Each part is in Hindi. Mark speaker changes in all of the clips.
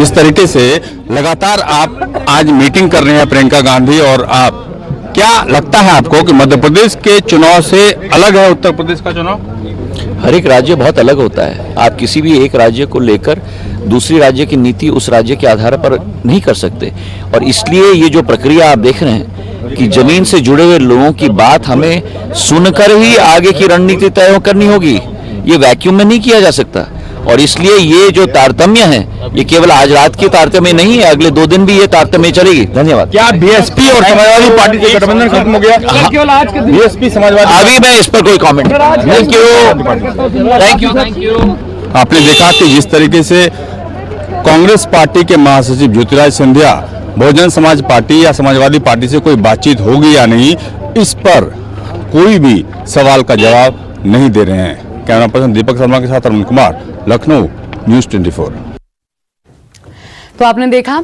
Speaker 1: जिस तरीके से लगातार आप आज मीटिंग कर रहे हैं प्रियंका गांधी और आप, क्या लगता है आपको कि मध्य प्रदेश के चुनाव से अलग है उत्तर प्रदेश का चुनाव?
Speaker 2: हर एक राज्य बहुत अलग होता है। आप किसी भी एक राज्य को लेकर दूसरी राज्य की नीति उस राज्य के आधार पर नहीं कर सकते, और इसलिए ये जो प्रक्रिया आप देख रहे हैं कि जमीन से जुड़े हुए लोगों की बात हमें सुनकर ही आगे की रणनीति तय करनी होगी। ये वैक्यूम में नहीं किया जा सकता, और इसलिए ये जो तारतम्य है ये केवल आज रात की तारतम्य नहीं है, अगले 2 दिन भी ये तारतम्य चलेगी। धन्यवाद।
Speaker 1: क्या बीएसपी और समाजवादी पार्टी से गठबंधन खत्म हो गया?
Speaker 3: केवल आज के दिन
Speaker 1: बीएसपी समाजवादी,
Speaker 2: अभी मैं इस पर कोई कमेंट। Thank you.
Speaker 1: आपने देखा कि जिस तरीके से कांग्रेस पार्टी के महासचिव ज्योतिरादित्य सिंधिया बहुजन समाज पार्टी या समाजवादी पार्टी से कोई बातचीत होगी या नहीं, इस पर कोई भी सवाल का जवाब नहीं दे रहे हैं। कैमरा पर्सन दीपक शर्मा के साथ अरुण कुमार, लखनऊ, न्यूज़ 24।
Speaker 4: तो आपने देखा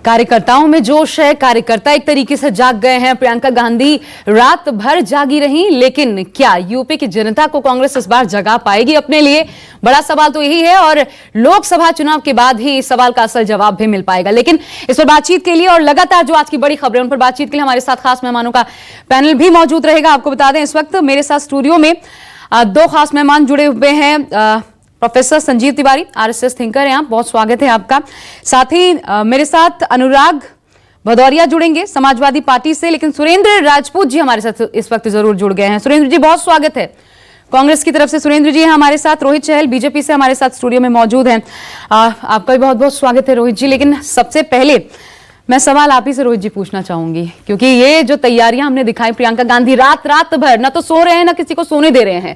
Speaker 4: कार्यकर्ताओं में जोश है, कार्यकर्ता एक तरीके से जाग गए हैं। प्रियंका गांधी रात भर जागी रही, लेकिन क्या यूपी की जनता को कांग्रेस इस बार जगा पाएगी अपने लिए? बड़ा सवाल तो यही है, और लोकसभा चुनाव के बाद ही इस सवाल का असल जवाब भी मिल पाएगा। लेकिन इस पर बातचीत के लिए और लगातार जो आज की बड़ी खबरें उन पर बातचीत के लिए हमारे साथ खास मेहमानों का पैनल भी मौजूद रहेगा। आपको बता दें इस वक्त मेरे साथ स्टूडियो में 2 खास मेहमान जुड़े हुए हैं। Professor Sanjeev Tiwari, RSS thinker हैं आप, बहुत स्वागत है आपका। साथ ही मेरे साथ अनुराग भदौरिया जुड़ेंगे समाजवादी पार्टी से, लेकिन सुरेंद्र राजपूत जी हमारे साथ इस वक्त जरूर जुड़ गए हैं। सुरेंद्र जी बहुत स्वागत है। कांग्रेस की तरफ से सुरेंद्र जी हैं हमारे साथ, रोहित चहल बीजेपी से हमारे साथ स्टूडियो में मौजूद हैं। आपका भी बहुत बहुत स्वागत है रोहित जी। लेकिन सबसे पहले मैं सवाल आप ही से रोहित जी पूछना चाहूंगी, क्योंकि ये जो तैयारियां हमने दिखाई, प्रियंका गांधी रात भर ना तो सो रहे हैं ना किसी को सोने दे रहे हैं।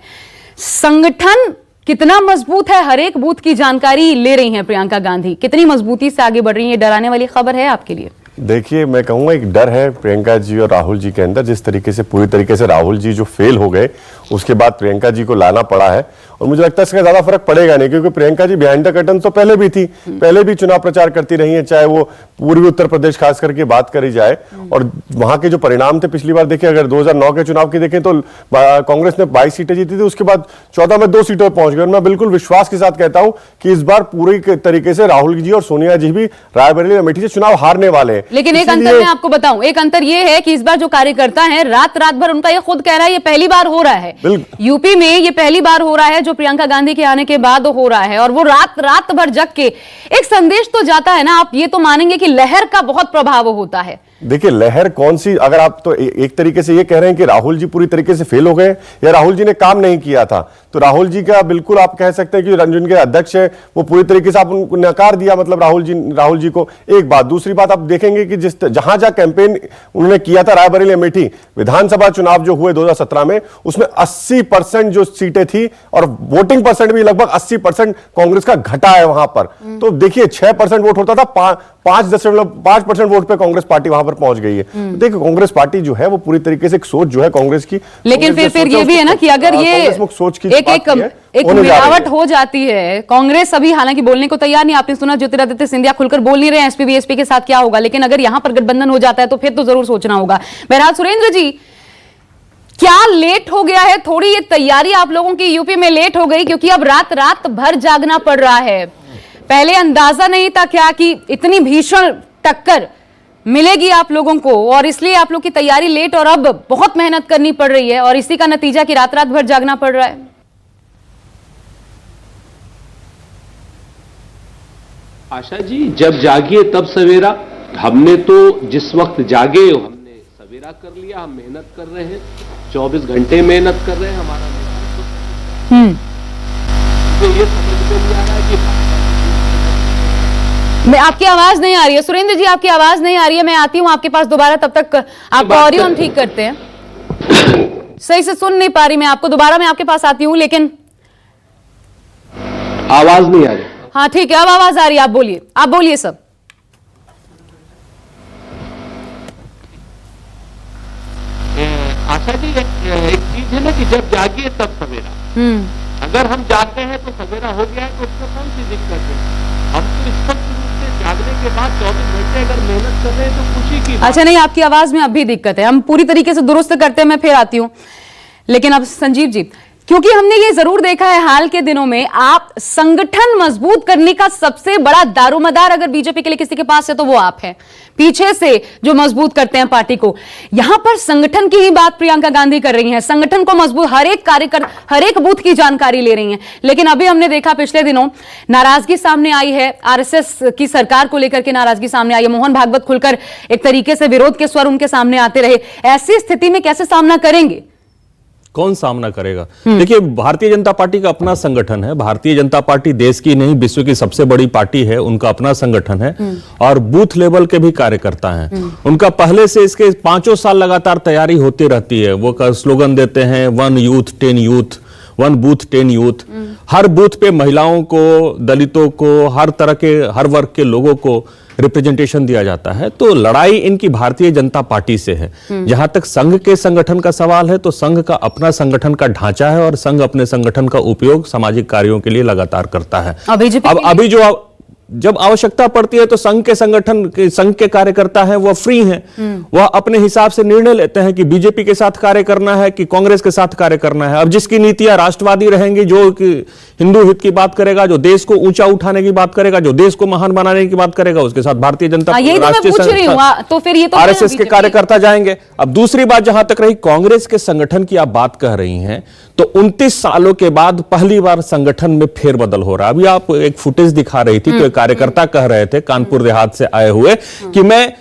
Speaker 4: संगठन कितना मजबूत है, हर एक बूथ की जानकारी ले रही हैं प्रियंका गांधी, कितनी मजबूती से आगे बढ़ रही है? डराने वाली खबर है आपके लिए?
Speaker 5: देखिए, मैं कहूँगा एक डर है प्रियंका जी और राहुल जी के अंदर। जिस तरीके से पूरी तरीके से राहुल जी जो फेल हो गए, उसके बाद प्रियंका जी को लाना पड़ा है, और मुझे लगता है इसका ज्यादा फर्क पड़ेगा नहीं, क्योंकि Priyanka ji behind the curtain तो पहले भी थी, पहले भी चुनाव प्रचार करती रही है, चाहे वो पूर्वी उत्तर प्रदेश खास करके बात करी जाए। और वहां के जो परिणाम थे पिछली बार देखिए, अगर 2009 के चुनाव की देखें तो कांग्रेस ने 22 सीटें जीती थी, उसके बाद 14 में 2 सीटों पर पहुंच गए। मैं बिल्कुल विश्वास के साथ कहता हूं कि इस बार पूरी तरीके से राहुल जी और सोनिया जी भी रायबरेली अमेठी से चुनाव हारने वाले हैं।
Speaker 4: लेकिन एक अंतर मैं आपको बताऊं, एक अंतर यह है कि इस बार जो कार्यकर्ता है रात भर, उनका ये खुद कह रहा है ये पहली बार हो रहा है यूपी में, ये पहली बार हो रहा है जो प्रियंका गांधी के आने के बाद हो रहा है, और वो रात भर जग के एक संदेश तो जाता है ना। आप ये तो मानेंगे कि लहर का बहुत प्रभाव होता है।
Speaker 5: देखिए, लहर कौन सी, अगर आप तो एक तरीके से ये कह रहे हैं कि राहुल जी पूरी तरीके से फेल हो गए या राहुल जी ने काम नहीं किया था, तो राहुल जी का बिल्कुल आप कह सकते हैं कि रंजन के अध्यक्ष है वो पूरी तरीके से आप उनको नकार दिया, मतलब राहुल जी को। एक बात, दूसरी बात आप देखेंगे कि जहां कैंपेन उन्होंने किया था, रायबरेली अमेठी विधानसभा चुनाव जो हुए 2017 में, उसमें 80% जो सीटें थी और वोटिंग परसेंट भी लगभग 80% कांग्रेस का घटा है वहां पर। तो देखिए 6% वोट होता था, 5.5% वोट पे कांग्रेस पार्टी वहां पर पहुंच गई है। देखिए कांग्रेस पार्टी जो है वो पूरी तरीके से एक सोच जो है कांग्रेस की,
Speaker 4: लेकिन फिर ये भी है ना कि अगर ये
Speaker 5: सोच की
Speaker 4: एक मिलावट हो जाती है, कांग्रेस अभी हालांकि बोलने को तैयार नहीं। आपने सुना ज्योतिरादित्य सिंधिया खुलकर बोल नहीं रहे हैं एसपी बीएसपी के साथ क्या होगा, लेकिन अगर यहां पर गठबंधन हो जाता है तो फिर तो जरूर सोचना होगा। बहरहाल सुरेंद्र जी, क्या लेट हो गया है थोड़ी ये तैयारी आप लोगों की यूपी में लेट हो गई, क्योंकि अब रात भर जागना पड़ रहा है? पहले अंदाजा नहीं था क्या कि इतनी भीषण टक्कर मिलेगी आप लोगों को, और इसलिए आप लोग की तैयारी लेट और अब बहुत मेहनत करनी पड़ रही है, और इसी का नतीजा कि रात भर जागना पड़ रहा है?
Speaker 6: आशा जी, जब जागिए तब सवेरा। हमने तो जिस वक्त जागे हमने सवेरा कर लिया। हम मेहनत कर रहे हैं, 24 घंटे मेहनत कर रहे हैं। हमारा तो ये समझ में नहीं आ रहा है कि
Speaker 4: मैं, आपकी आवाज नहीं आ रही है सुरेंद्र जी, आपकी आवाज नहीं आ रही है। मैं आती हूं आपके पास दोबारा, तब तक आपका ऑडियो हम ठीक करते हैं। सही से सुन नहीं पा रही मैं आपको, दोबारा मैं आपके पास आती हूं, लेकिन
Speaker 6: आवाज नहीं आ रही।
Speaker 4: हाँ ठीक है, अब आवाज आ रही है, आप बोलिए सब।
Speaker 6: आशा जी, एक चीज है ना कि जब जागिए तब सवेरा। अगर हम जागते हैं तो सवेरा हो गया है, तो उसमें कौन सी दिक्कत है? हम तो स्पष्ट रूप से जागने के बाद 24 घंटे अगर मेहनत कर रहे हैं तो खुशी की।
Speaker 4: अच्छा नहीं, आपकी आवाज में अब भी दिक्कत है, हम पूरी तरीके से दुरुस्त करते हैं, मैं फिर आती हूँ। लेकिन अब संजीव जी, क्योंकि हमने ये जरूर देखा है हाल के दिनों में, आप संगठन मजबूत करने का सबसे बड़ा दारोमदार अगर बीजेपी के लिए किसी के पास है तो वो आप हैं, पीछे से जो मजबूत करते हैं पार्टी को। यहां पर संगठन की ही बात प्रियंका गांधी कर रही हैं, संगठन को मजबूत, हर एक बूथ की जानकारी ले रही हैं। लेकिन अभी हमने देखा पिछले दिनों नाराजगी सामने आई है, आरएसएस की सरकार को लेकर के नाराजगी सामने आई है, मोहन भागवत खुलकर एक तरीके से विरोध के स्वर उनके सामने आते रहे। ऐसी स्थिति में कैसे सामना करेंगे?
Speaker 3: कौन सामना करेगा? देखिए, भारतीय जनता पार्टी का अपना संगठन है। भारतीय जनता पार्टी देश की नहीं विश्व की सबसे बड़ी पार्टी है, उनका अपना संगठन है और बूथ लेवल के भी कार्यकर्ता हैं। उनका पहले से इसके 5 साल लगातार तैयारी होती रहती है। वो स्लोगन देते हैं 1 यूथ 10 यूथ, 1 बूथ 10 यूथ। हर बूथ पे महिलाओं को, दलितों को, हर तरह के, हर वर्ग के लोगों को रिप्रेजेंटेशन दिया जाता है। तो लड़ाई इनकी भारतीय जनता पार्टी से है। जहां तक संघ के संगठन का सवाल है तो संघ का अपना संगठन का ढांचा है और संघ अपने संगठन का उपयोग सामाजिक कार्यों के लिए लगातार करता है। अब अभी जो जब आवश्यकता पड़ती है तो संघ के कार्यकर्ता हैं, वह फ्री हैं, वह अपने हिसाब से निर्णय लेते हैं कि बीजेपी के साथ कार्य करना है कि कांग्रेस के साथ कार्य करना है। अब जिसकी नीतियां राष्ट्रवादी रहेंगी, जो कि हिंदू हित की बात करेगा, जो देश को ऊंचा उठाने की बात करेगा, जो देश को महान बनाने की बात करेगा, उसके साथ भारतीय जनता राष्ट्रीय आरएसएस के कार्यकर्ता जाएंगे। अब दूसरी बात, जहां तक रही कांग्रेस के संगठन की आप बात कह रही हैं, तो 29 सालों के बाद पहली बार संगठन में फेरबदल हो रहा है। अभी आप एक फुटेज दिखा रही थी तो एक कार्यकर्ता कह रहे थे, कानपुर देहात से आए हुए, कि मैं